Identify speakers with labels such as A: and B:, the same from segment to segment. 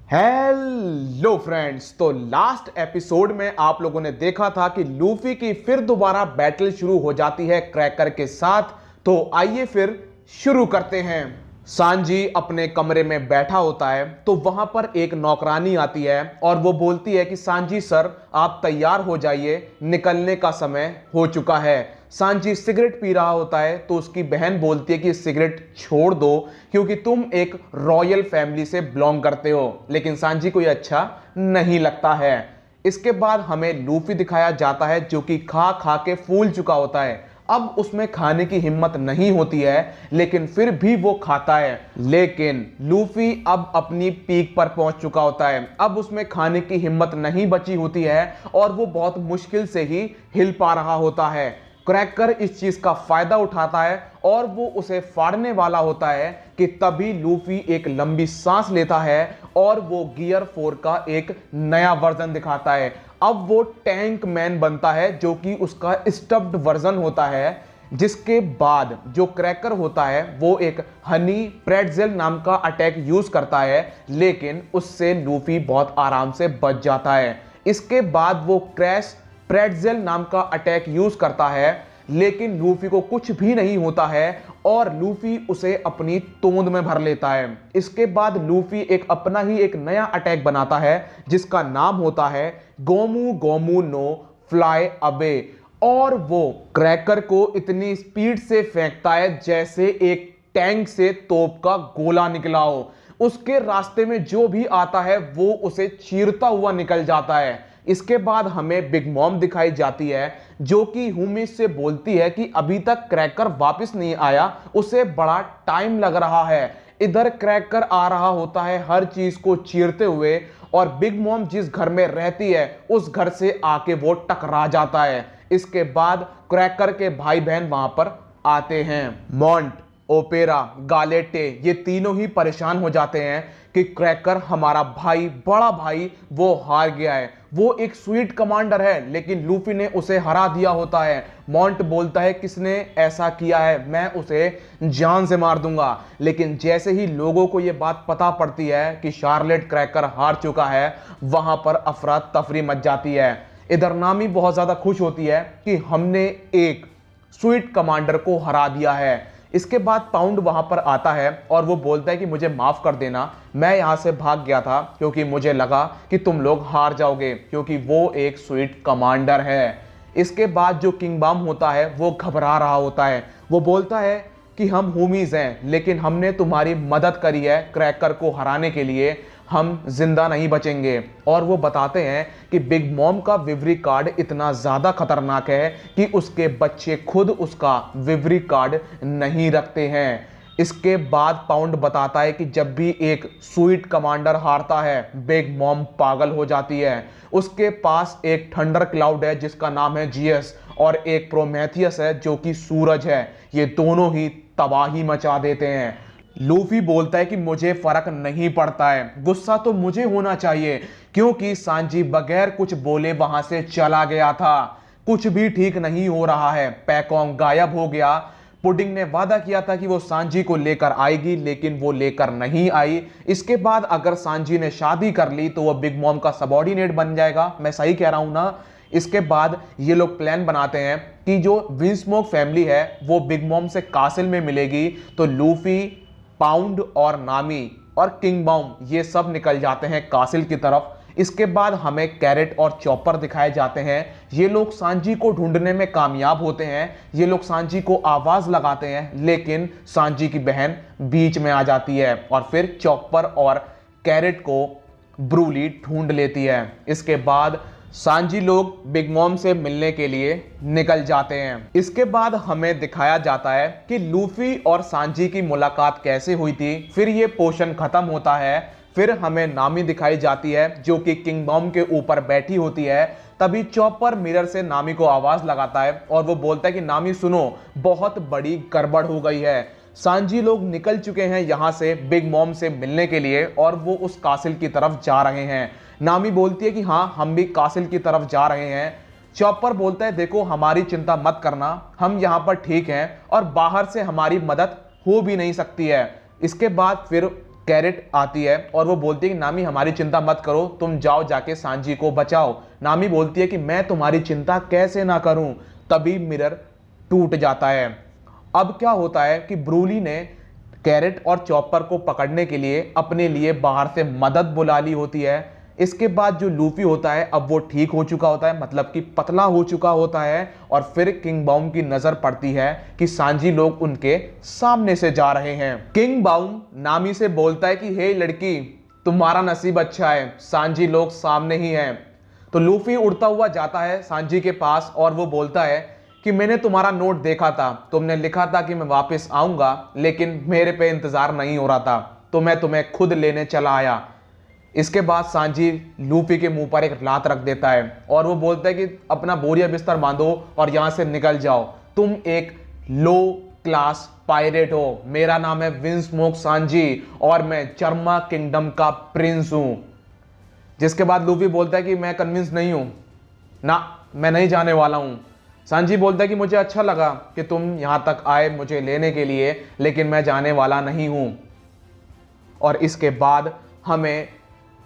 A: Hello friends. तो last episode में आप लोगों ने देखा था कि लूफी की फिर दोबारा बैटल शुरू हो जाती है क्रैकर के साथ। तो आइए फिर शुरू करते हैं। सांजी अपने कमरे में बैठा होता है तो वहां पर एक नौकरानी आती है और वो बोलती है कि सांजी सर आप तैयार हो जाइए, निकलने का समय हो चुका है। सांजी सिगरेट पी रहा होता है तो उसकी बहन बोलती है कि सिगरेट छोड़ दो क्योंकि तुम एक रॉयल फैमिली से बिलोंग करते हो, लेकिन सांजी को यह अच्छा नहीं लगता है। इसके बाद हमें लूफी दिखाया जाता है जो कि खा खा के फूल चुका होता है। अब उसमें खाने की हिम्मत नहीं होती है लेकिन फिर भी वो खाता है। लेकिन लूफी अब अपनी पीक पर पहुंच चुका होता है, अब उसमें खाने की हिम्मत नहीं बची होती है और वो बहुत मुश्किल से ही हिल पा रहा होता है। क्रैकर इस चीज का फायदा उठाता है और वो उसे फाड़ने वाला होता है कि तभी लूफी एक लंबी सांस लेता है और वो गियर 4 का एक नया वर्जन दिखाता है। अब वो टैंक मैन बनता है जो कि उसका स्टफ्ड वर्जन होता है। जिसके बाद जो क्रैकर होता है वो एक हनी प्रेटजेल नाम का अटैक यूज करता है, लेकिन उससे लूफी बहुत आराम से बच जाता है। इसके बाद वो क्रैश प्रेटजेल नाम का अटैक यूज करता है, लेकिन लूफी को कुछ भी नहीं होता है और लूफी उसे अपनी तोंद में भर लेता है। इसके बाद लूफी एक अपना ही एक नया अटैक बनाता है जिसका नाम होता है Gomu Gomu no fly away, और वो क्रैकर को इतनी स्पीड से फेंकता है जैसे एक टैंक से तोप का गोला निकला हो। उसके रास्ते में जो भी आता है वो उसे चीरता हुआ निकल जाता है। इसके बाद हमें बिग मॉम दिखाई जाती है जो कि हुमी से बोलती है कि अभी तक क्रैकर वापस नहीं आया, उसे बड़ा टाइम लग रहा है। इधर क्रैकर आ रहा होता है हर चीज को चीरते हुए और बिग मॉम जिस घर में रहती है उस घर से आके वो टकरा जाता है। इसके बाद क्रैकर के भाई बहन वहां पर आते हैं। मॉन्ट, ओपेरा, गालेटे ये तीनों ही परेशान हो जाते हैं कि क्रैकर हमारा भाई, बड़ा भाई, वो हार गया है। वो एक स्वीट कमांडर है लेकिन लूफी ने उसे हरा दिया होता है। मॉन्ट बोलता है किसने ऐसा किया है, मैं उसे जान से मार दूंगा। लेकिन जैसे ही लोगों को यह बात पता पड़ती है कि शार्लेट क्रैकर हार चुका है, वहां पर अफरा तफरी मच जाती है। इधर नामी बहुत ज्यादा खुश होती है कि हमने एक स्वीट कमांडर को हरा दिया है। इसके बाद पाउंड वहां पर आता है और वो बोलता है कि मुझे माफ कर देना, मैं यहां से भाग गया था क्योंकि मुझे लगा कि तुम लोग हार जाओगे, क्योंकि वो एक स्वीट कमांडर है। इसके बाद जो किंग बम होता है वो घबरा रहा होता है। वो बोलता है कि हम होमीज हैं लेकिन हमने तुम्हारी मदद करी है क्रैकर को हराने के लिए, हम जिंदा नहीं बचेंगे। और वो बताते हैं कि बिग मॉम का विवरी कार्ड इतना ज्यादा खतरनाक है कि उसके बच्चे खुद उसका विवरी कार्ड नहीं रखते हैं। इसके बाद पाउंड बताता है कि जब भी एक स्वीट कमांडर हारता है बिग मॉम पागल हो जाती है। उसके पास एक थंडर क्लाउड है जिसका नाम है जीएस और एक प्रोमेथियस है जो कि सूरज है। ये दोनों ही तबाही मचा देते हैं। लूफी बोलता है कि मुझे फर्क नहीं पड़ता है, गुस्सा तो मुझे होना चाहिए क्योंकि सांजी बगैर कुछ बोले वहां से चला गया था। कुछ भी ठीक नहीं हो रहा है, पैकोंग गायब हो गया। पुडिंग ने वादा किया था कि वो सांजी को लेकर आएगी लेकिन वो लेकर नहीं आई। इसके बाद अगर सांजी ने शादी कर ली तो वो बिग मॉम का सबॉर्डिनेट बन जाएगा, मैं सही कह रहा हूं ना। इसके बाद ये लोग प्लान बनाते हैं कि जो विंस्मोक फैमिली है वो बिग मॉम से कासिल में मिलेगी, तो लूफी, पाउंड और नामी और किंग बम ये सब निकल जाते हैं कासिल की तरफ। इसके बाद हमें कैरेट और चॉपर दिखाए जाते हैं। ये लोग सांजी को ढूंढने में कामयाब होते हैं। ये लोग सांजी को आवाज लगाते हैं लेकिन सांजी की बहन बीच में आ जाती है और फिर चॉपर और कैरेट को ब्रूली ढूंढ लेती है। इसके बाद सांजी लोग बिग मॉम से मिलने के लिए निकल जाते हैं। इसके बाद हमें दिखाया जाता है कि लूफी और सांजी की मुलाकात कैसे हुई थी। फिर ये पोर्शन खत्म होता है। फिर हमें नामी दिखाई जाती है जो कि किंग बम के ऊपर बैठी होती है। तभी चॉपर मिरर से नामी को आवाज लगाता है और वो बोलता है कि नामी सुनो, बहुत बड़ी गड़बड़ हो गई है। सांजी लोग निकल चुके हैं यहां से बिग मॉम से मिलने के लिए और वो उस कासिल की तरफ जा रहे हैं। नामी बोलती है कि हाँ हम भी कासिल की तरफ जा रहे हैं। चॉपर बोलता है देखो हमारी चिंता मत करना, हम यहाँ पर ठीक हैं और बाहर से हमारी मदद हो भी नहीं सकती है। इसके बाद फिर कैरेट आती है और वो बोलती है कि नामी हमारी चिंता मत करो, तुम जाओ जाके सांजी को बचाओ। नामी बोलती है कि मैं तुम्हारी चिंता कैसे ना करूं। तभी मिरर टूट जाता है। अब क्या होता है कि ब्रूली ने कैरेट और चॉपर को पकड़ने के लिए अपने लिए बाहर से मदद बुला ली होती है। इसके बाद जो लूफी होता है अब वो ठीक हो चुका होता है, मतलब कि पतला हो चुका होता है। और फिर किंग बाउम की नजर पड़ती है कि सांजी लोग उनके सामने से जा रहे हैं। किंग बाउम नामी से बोलता है कि हे लड़की, तुम्हारा नसीब अच्छा है, सांजी लोग सामने ही हैं। तो लूफी उड़ता हुआ जाता है सांजी के पास और वो बोलता है कि मैंने तुम्हारा नोट देखा था, तुमने लिखा था कि मैं वापस आऊंगा, लेकिन मेरे पे इंतजार नहीं हो रहा था, तो मैं तुम्हें खुद लेने चला आया। इसके बाद सांजी लूफी के मुंह पर एक लात रख देता है और वो बोलता है कि अपना बोरिया बिस्तर बांधो और यहां से निकल जाओ, तुम एक लो क्लास पायरेट हो, मेरा नाम है विंस्मोक सांजी और मैं चर्मा किंगडम का प्रिंस हूं। जिसके बाद लूफी बोलता है कि मैं कन्विंस नहीं हूं ना, मैं नहीं जाने वाला हूं। सांजी बोलता है कि मुझे अच्छा लगा कि तुम यहां तक आए मुझे लेने के लिए, लेकिन मैं जाने वाला नहीं हूं। और इसके बाद हमें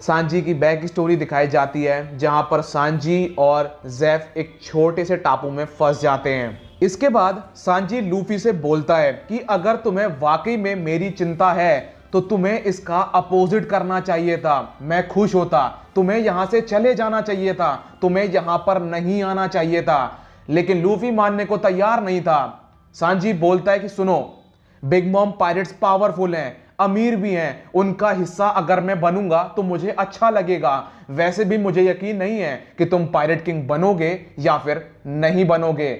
A: सांजी की बैक स्टोरी दिखाई जाती है, जहां पर सांजी और ज़ेफ एक छोटे से टापू में फंस जाते हैं। इसके बाद सांजी लूफी से बोलता है कि अगर तुम्हें वाकई में मेरी चिंता है तो तुम्हें इसका अपोजिट करना चाहिए था। मैं खुश होता, तुम्हें यहां से चले जाना चाहिए था, तुम्हें यहां पर नहीं आना चाहिए था। लेकिन लूफी मानने को तैयार नहीं था। सांजी बोलता है कि सुनो, बिग मॉम पायरेट्स पावरफुल हैं, अमीर भी हैं, उनका हिस्सा अगर मैं बनूंगा तो मुझे अच्छा लगेगा। वैसे भी मुझे यकीन नहीं है कि तुम पायरेट किंग बनोगे या फिर नहीं बनोगे।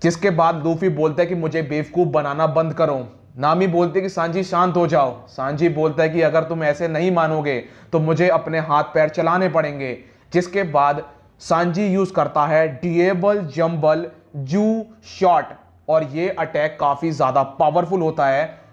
A: जिसके बाद लूफी बोलता है कि मुझे बेवकूफ बनाना बंद करो। नामी बोलते कि सांजी शांत हो जाओ। सांजी बोलता है कि अगर तुम ऐसे नहीं मानोगे तो मुझे अपने हाथ पैर चलाने पड़ेंगे। जिसके बाद सांजी यूज करता है डिएबल जंबल जू शॉट और ये अटैक काफी ज्यादा पावरफुल होता है।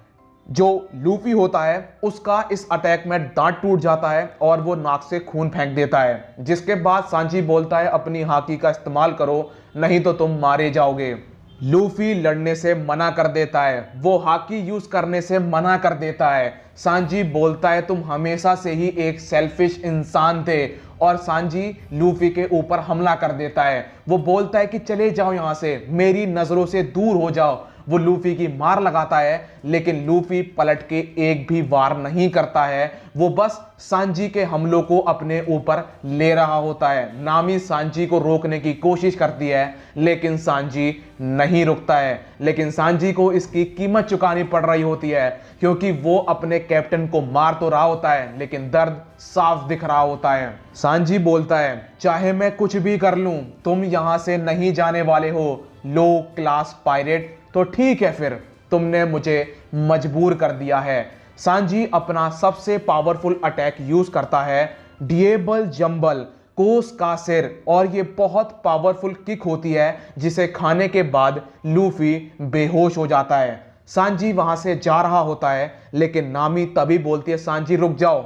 A: जो लूफी होता है उसका इस अटैक में दांत टूट जाता है और वो नाक से खून फेंक देता है। जिसके बाद सांजी बोलता है अपनी हाकी का इस्तेमाल करो, नहीं तो तुम मारे जाओगे। लूफी लड़ने से मना कर देता है, वो हाकी यूज करने से मना कर देता है। सांजी बोलता है तुम हमेशा से ही एक सेल्फिश इंसान थे, और सांजी लूफी के ऊपर हमला कर देता है। वो बोलता है कि चले जाओ यहां से, मेरी नजरों से दूर हो जाओ। वो लूफी की मार लगाता है, लेकिन लूफी पलट के एक भी वार नहीं करता है। वो बस सांजी के हमलों को अपने ऊपर ले रहा होता है। नामी सांजी को रोकने की कोशिश करती है, लेकिन सांजी नहीं रुकता है। लेकिन सांजी को इसकी कीमत चुकानी पड़ रही होती है, क्योंकि वो अपने कैप्टन को मार तो रहा होता है, लेकिन दर्द साफ दिख रहा होता है। सांजी बोलता है चाहे मैं कुछ भी कर लूं, तुम यहां से नहीं जाने वाले हो लो क्लास पायरेट। तो ठीक है, फिर तुमने मुझे मजबूर कर दिया है। सांजी अपना सबसे पावरफुल अटैक यूज करता है डिएबल जंबल कोस का सिर, और ये बहुत पावरफुल किक होती है जिसे खाने के बाद लूफी बेहोश हो जाता है। सांजी वहां से जा रहा होता है, लेकिन नामी तभी बोलती है सांजी रुक जाओ,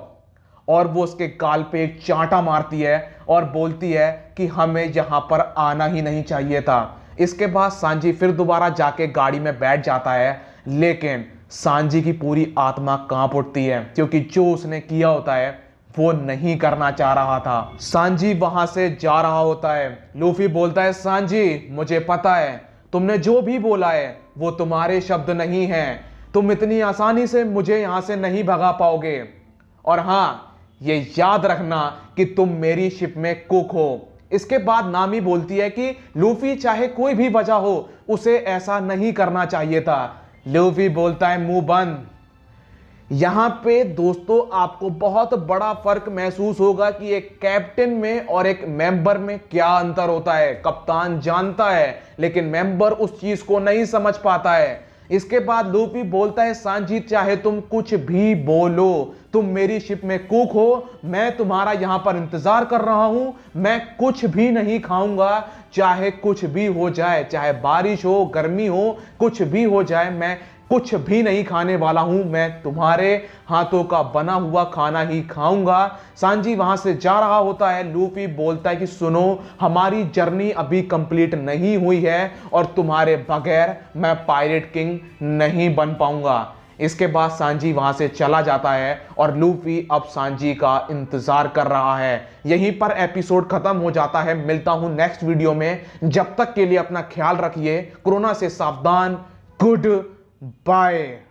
A: और वो उसके गाल पे एक चांटा मारती है और बोलती है कि हमें यहां पर आना ही नहीं चाहिए था। इसके बाद सांजी फिर दोबारा जाके गाड़ी में बैठ जाता है, लेकिन सांजी की पूरी आत्मा कांप उठती है, क्योंकि जो उसने किया होता है वो नहीं करना चाह रहा था। सांजी वहां से जा रहा होता है। लूफी बोलता है सांजी मुझे पता है तुमने जो भी बोला है वो तुम्हारे शब्द नहीं हैं, तुम इतनी आसानी से मुझे यहां से नहीं भगा पाओगे। और हाँ, ये याद रखना कि तुम मेरी शिप में कुक हो। इसके बाद नामी बोलती है कि लूफी चाहे कोई भी वजह हो, उसे ऐसा नहीं करना चाहिए था। लूफी बोलता है मुंह बंद। यहां पे दोस्तों आपको बहुत बड़ा फर्क महसूस होगा कि एक कैप्टन में और एक मेंबर में क्या अंतर होता है। कप्तान जानता है, लेकिन मेंबर उस चीज को नहीं समझ पाता है। इसके बाद लूफी बोलता है सांजी चाहे तुम कुछ भी बोलो, तुम मेरी शिप में कुक हो, मैं तुम्हारा यहां पर इंतजार कर रहा हूं, मैं कुछ भी नहीं खाऊंगा, चाहे कुछ भी हो जाए, चाहे बारिश हो गर्मी हो कुछ भी हो जाए, मैं कुछ भी नहीं खाने वाला हूं, मैं तुम्हारे हाथों का बना हुआ खाना ही खाऊंगा। सांजी वहां से जा रहा होता है। लूफी बोलता है कि सुनो, हमारी जर्नी अभी कंप्लीट नहीं हुई है और तुम्हारे बगैर मैं पायरेट किंग नहीं बन पाऊंगा। इसके बाद सांजी वहां से चला जाता है और लूफी अब सांजी का इंतजार कर रहा है। यहीं पर एपिसोड खत्म हो जाता है। मिलता हूं नेक्स्ट वीडियो में, जब तक के लिए अपना ख्याल रखिए, कोरोना से सावधान। Good bye.